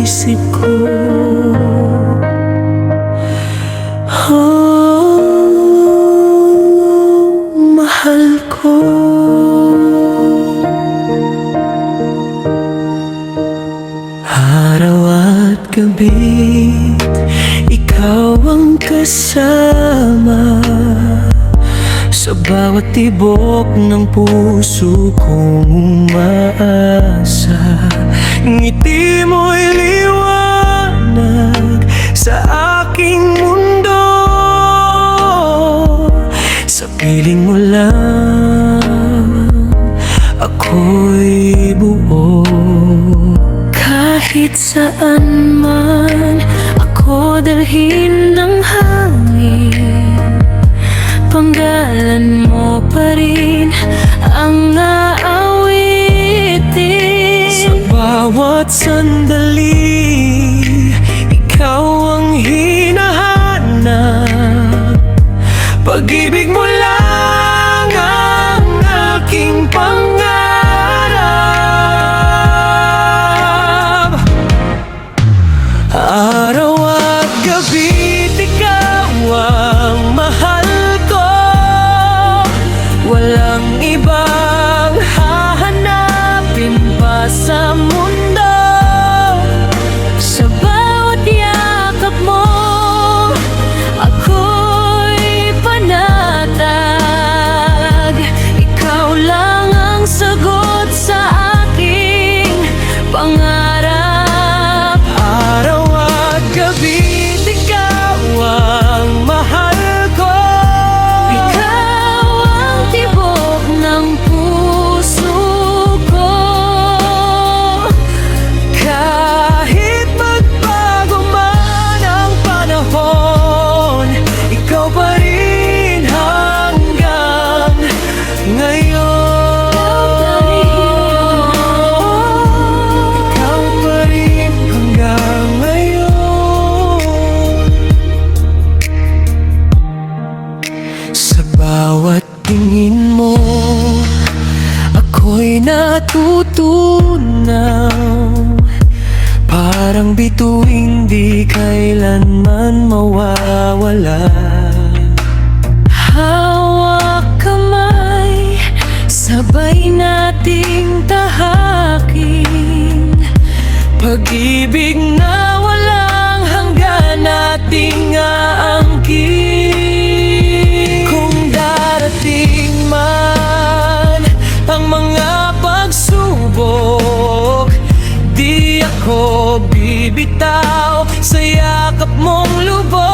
isip ko. Oh, mahal ko. Araw at gabi, ikaw ang kasama sa bawat tibok ng puso kong umaasa. Ngiti mo'y liwanag sa aking mundo. Sa piling mo lang ako'y buo. Kahit saan man ako dalhin ng hangin, panggalan mo pa rin ang aawitin. Sa bawat sandali, ikaw ang hinahanap. Pag-ibig mo lang ang aking pangarap. Araw at gabi, ikaw ang mahal ko. Walang ibang hahanapin pa sa mundo. Sa bawat yakap mo, ako'y panatag. Ikaw lang ang sagot sa aking pangarap. Araw at gabi, ikaw ang mahal ko. Ikaw ang tibok ng puso ko. Kahit magbago man ang panahon, ikaw pa rin hanggang ngayon. Ikaw pa rin hanggang ngayon. Sa bawat tingin mo, ako'y natutunaw. Parang bituing di kailanman mawawala. Hawak kamay, sabay nating tahakin. Pag-ibig na walang hanggan nating aangkin. Kung darating man ang mga pagsubok, di ako bibitaw sa yakap mong lubos.